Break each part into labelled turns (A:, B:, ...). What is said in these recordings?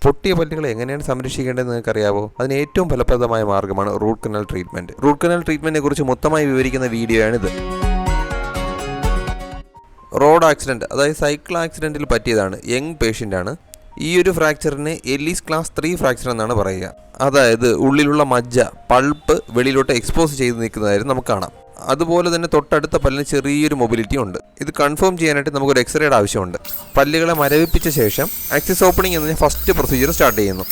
A: പൊട്ടിയ പല്ലുകളെ എങ്ങനെയാണ് സംരക്ഷിക്കേണ്ടതെന്ന് നിങ്ങൾക്കറിയാവോ? അതിന് ഏറ്റവും ഫലപ്രദമായ മാർഗ്ഗമാണ് root canal treatment. Root canal ട്രീറ്റ്മെന്റിനെ കുറിച്ച് മൊത്തമായി വിവരിക്കുന്ന വീഡിയോ ആണിത്. റോഡ് ആക്സിഡന്റ്, അതായത് സൈക്കിൾ ആക്സിഡന്റിൽ പറ്റിയതാണ്. യങ് പേഷ്യന്റ് ആണ്. ഈ ഒരു ഫ്രാക്ചറിന് എല്ലീസ് ക്ലാസ് 3 ഫ്രാക്ചർ എന്നാണ് പറയുക. അതായത് ഉള്ളിലുള്ള മജ്ജ, പൾപ്പ് വെളിയിലോട്ട് എക്സ്പോസ് ചെയ്ത് നിൽക്കുന്നതായിരുന്നു നമുക്ക് കാണാം. അതുപോലെ തന്നെ തൊട്ടടുത്ത പല്ലിന് ചെറിയൊരു മൊബിലിറ്റി ഉണ്ട്. ഇത് കൺഫേം ചെയ്യാനായിട്ട് നമുക്കൊരു എക്സ്റേയുടെ ആവശ്യമുണ്ട്. പല്ലുകളെ മരവിപ്പിച്ച ശേഷം ആക്സിസ് ഓപ്പണിംഗ് എന്ന ഫസ്റ്റ് പ്രൊസീജിയർ സ്റ്റാർട്ട് ചെയ്യുന്നു.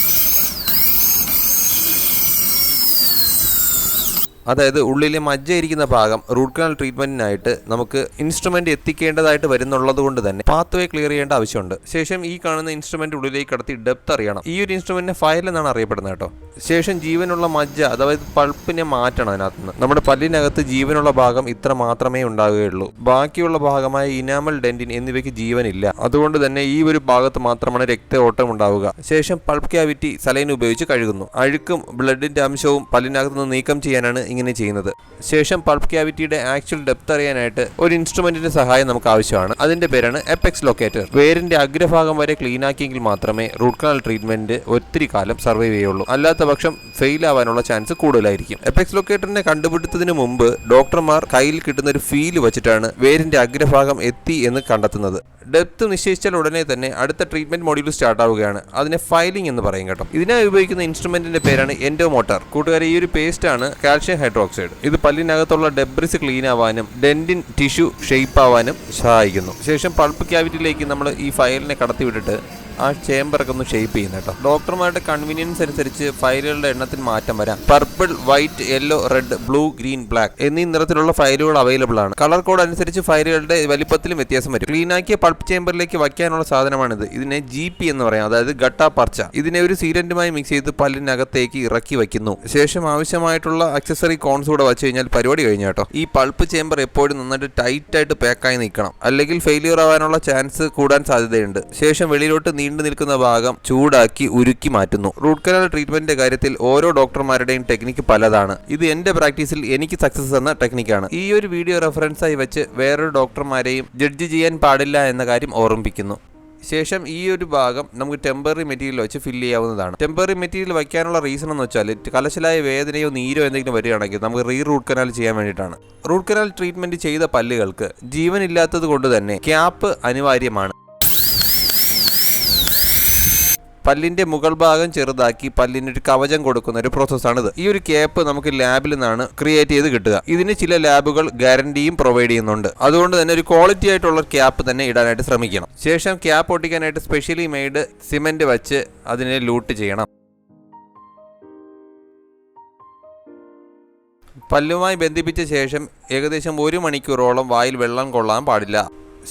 A: അതായത് ഉള്ളിലെ മജ്ജ ഇരിക്കുന്ന ഭാഗം റൂട്ട് കനാൽ ട്രീറ്റ്മെന്റിനായിട്ട് നമുക്ക് ഇൻസ്ട്രുമെന്റ് എത്തിക്കേണ്ടതായിട്ട് വരുന്നുള്ളത് കൊണ്ട് തന്നെ പാത്ത് വേ ക്ലിയർ ചെയ്യേണ്ട ആവശ്യമുണ്ട്. ശേഷം ഈ കാണുന്ന ഇൻസ്ട്രുമെന്റ് ഉള്ളിലേക്ക് കടത്തി ഡെപ്ത് അറിയണം. ഈ ഒരു ഇൻസ്ട്രുമെന്റിനെ ഫയൽ എന്നാണ് അറിയപ്പെടുന്നത് കേട്ടോ. ശേഷം ജീവനുള്ള മജ്ജ, അതായത് പൾപ്പിനെ മാറ്റണം. അതിനകത്ത് നിന്ന് നമ്മുടെ പല്ലിനകത്ത് ജീവനുള്ള ഭാഗം ഇത്ര മാത്രമേ ഉണ്ടാവുകയുള്ളൂ. ബാക്കിയുള്ള ഭാഗമായ ഇനാമൽ, ഡെന്റിൻ എന്നിവയ്ക്ക് ജീവനില്ല. അതുകൊണ്ട് തന്നെ ഈ ഒരു ഭാഗത്ത് മാത്രമാണ് രക്ത ഓട്ടം ഉണ്ടാവുക. ശേഷം പൾപ്പ് ക്യാവിറ്റി സലൈൻ ഉപയോഗിച്ച് കഴുകുന്നു. അഴുക്കും ബ്ലഡിന്റെ അംശവും പല്ലിനകത്ത് നിന്ന് നീക്കം ചെയ്യാനാണ് ഇങ്ങനെ ചെയ്യുന്നത്. ശേഷം പൾപ്പ് ക്യാവിറ്റിയുടെ ആക്ച്വൽ ഡെപ്ത് അറിയാനായിട്ട് ഒരു ഇൻസ്ട്രുമെന്റിന്റെ സഹായം നമുക്ക് ആവശ്യമാണ്. അതിന്റെ പേരാണ് എപെക്സ് ലൊക്കേറ്റർ. വേരിന്റെ അഗ്രഭാഗം വരെ ക്ലീൻ ആക്കിയെങ്കിൽ മാത്രമേ റൂട്ട് കനാൽ ട്രീറ്റ്മെന്റ് ഒത്തിരി കാലം സർവൈവ് ചെയ്യുള്ളൂ. അല്ലാത്ത പക്ഷം ഫെയിൽ ആവാനുള്ള ചാൻസ് കൂടുതലായിരിക്കും. എപെക്സ് ലൊക്കേറ്ററിനെ കണ്ടുപിടുത്തതിന് മുമ്പ് ഡോക്ടർമാർ കയ്യിൽ കിട്ടുന്ന ഒരു ഫീൽ വെച്ചിട്ടാണ് വേരിന്റെ അഗ്രഭാഗം എത്തി എന്ന് കണ്ടെത്തുന്നത്. ഡെപ്ത് നിശ്ചയിച്ചാൽ ഉടനെ തന്നെ അടുത്ത ട്രീറ്റ്മെന്റ് മൊഡ്യൂൾ സ്റ്റാർട്ട് ആവുകയാണ്. അതിനെ ഫയലിംഗ് എന്ന് പറയും കേട്ടോ. ഇതിനായി ഉപയോഗിക്കുന്ന ഇൻസ്ട്രുമെന്റിന്റെ പേരാണ് എൻഡോമോട്ടർ. കൂട്ടുകാരെ, ഈ ഒരു പേസ്റ്റ് ആണ് കാൽഷ്യം ഹൈഡ്രോക്സൈഡ്. ഇത് പല്ലിനകത്തുള്ള ഡെബ്രിസ് ക്ലീൻ ആവാനും ഡെന്റിൻ ടിഷ്യൂ ഷേപ്പ് ആവാനും സഹായിക്കുന്നു. ശേഷം പൾപ്പ് ക്യാവിറ്റിയിലേക്ക് നമ്മൾ ഈ ഫയലിനെ കടത്തിവിട്ടിട്ട് ആ ചേമ്പറൊക്കെ ഒന്ന് ഷേപ്പ് ചെയ്യുന്ന കേട്ടോ. ഡോക്ടർമാരുടെ കൺവീനിയൻസ് അനുസരിച്ച് ഫയലുകളുടെ എണ്ണത്തിൽ മാറ്റം വരാം. Purple, white, yellow, red, blue, green, black എന്നീ നിറത്തിലുള്ള ഫയലുകൾ അവൈലബിൾ ആണ്. കളർ കോഡ് അനുസരിച്ച് ഫയലുകളുടെ വലിപ്പത്തിലും വ്യത്യാസം വരും. ക്ലീനാക്കിയ പൾപ്പ് ചേമ്പറിലേക്ക് വയ്ക്കാനുള്ള സാധനമാണിത്. ഇതിനെ GP എന്ന് പറയാം, അതായത് ഗട്ടാ പർച്ച. ഇതിനെ ഒരു സീലന്റുമായി മിക്സ് ചെയ്ത് പല്ലിനകത്തേക്ക് ഇറക്കി വയ്ക്കുന്നു. ശേഷം ആവശ്യമായിട്ടുള്ള അക്സസറി കോൺസ് കൂടെ വെച്ച് കഴിഞ്ഞാൽ പരിപാടി കഴിഞ്ഞു കേട്ടോ. ഈ പൾപ്പ് ചേമ്പർ എപ്പോഴും നന്നായിട്ട് ടൈറ്റ് ആയിട്ട് പാക്കായി നിൽക്കണം, അല്ലെങ്കിൽ ഫെയിലിയർ ആവാനുള്ള ചാൻസ് കൂടാൻ സാധ്യതയുണ്ട്. ശേഷം വെളിയിലോട്ട് നീണ്ടു നിൽക്കുന്ന ഭാഗം ചൂടാക്കി ഉരുക്കി മാറ്റുന്നു. റൂട്ട് കനാൽ ട്രീറ്റ്മെന്റിന്റെ കാര്യത്തിൽ ഓരോ ഡോക്ടർമാരുടെയും ടെക്നിക്ക് പലതാണ്. ഇത് എന്റെ പ്രാക്ടീസിൽ എനിക്ക് സക്സസ് എന്ന ടെക്നിക്കാണ്. ഈ ഒരു വീഡിയോ റെഫറൻസായി വെച്ച് വേറൊരു ഡോക്ടർമാരെയും ജഡ്ജ് ചെയ്യാൻ പാടില്ല എന്ന കാര്യം ഓർമ്മിപ്പിക്കുന്നു. ശേഷം ഈ ഒരു ഭാഗം നമുക്ക് ടെമ്പററി മെറ്റീരിയൽ വെച്ച് ഫില്ല് ചെയ്യാവുന്നതാണ്. ടെമ്പററി മെറ്റീരിയൽ വയ്ക്കാനുള്ള റീസൺ എന്ന് വെച്ചാൽ കലശലായ വേദനയോ നീരോ എന്തെങ്കിലും വരികയാണെങ്കിൽ നമുക്ക് റൂട്ട് കനാൽ ചെയ്യാൻ വേണ്ടിയിട്ടാണ്. റൂട്ട് കനാൽ ട്രീറ്റ്മെന്റ് ചെയ്ത പല്ലുകൾക്ക് ജീവനില്ലാത്തത് കൊണ്ട് തന്നെ ക്യാപ്പ് അനിവാര്യമാണ്. പല്ലിന്റെ മുകൾ ഭാഗം ചെറുതാക്കി പല്ലിനൊരു കവചം കൊടുക്കുന്ന ഒരു പ്രോസസ്സാണിത്. ഈ ഒരു ക്യാപ്പ് നമുക്ക് ലാബിൽ നിന്നാണ് ക്രിയേറ്റ് ചെയ്ത് കിട്ടുക. ഇതിന് ചില ലാബുകൾ ഗ്യാരണ്ടിയും പ്രൊവൈഡ് ചെയ്യുന്നുണ്ട്. അതുകൊണ്ട് തന്നെ ഒരു ക്വാളിറ്റി ആയിട്ടുള്ള ക്യാപ്പ് തന്നെ ഇടാനായിട്ട് ശ്രമിക്കണം. ശേഷം ക്യാപ്പ് ഒട്ടിക്കാനായിട്ട് സ്പെഷ്യലി മെയ്ഡ് സിമെന്റ് വെച്ച് അതിനെ ലൂട്ട് ചെയ്യണം. പല്ലുമായി ബന്ധിപ്പിച്ച ശേഷം ഏകദേശം 1 മണിക്കൂറോളം വായിൽ വെള്ളം കൊള്ളാൻ പാടില്ല.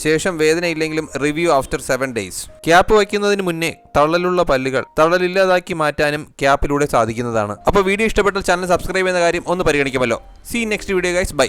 A: ശേഷം വേദനയില്ലെങ്കിലും റിവ്യൂ ആഫ്റ്റർ 7 days. ക്യാപ്പ് വയ്ക്കുന്നതിന് മുന്നേ തള്ളലുള്ള പല്ലുകൾ തള്ളലില്ലാതാക്കി മാറ്റാനും ക്യാപ്പിലൂടെ സാധിക്കുന്നതാണ്. അപ്പോൾ വീഡിയോ ഇഷ്ടപ്പെട്ടാൽ ചാനൽ സബ്സ്ക്രൈബ് ചെയ്യുന്ന കാര്യം ഒന്ന് പരിഗണിക്കുമല്ലോ. See next video guys, by.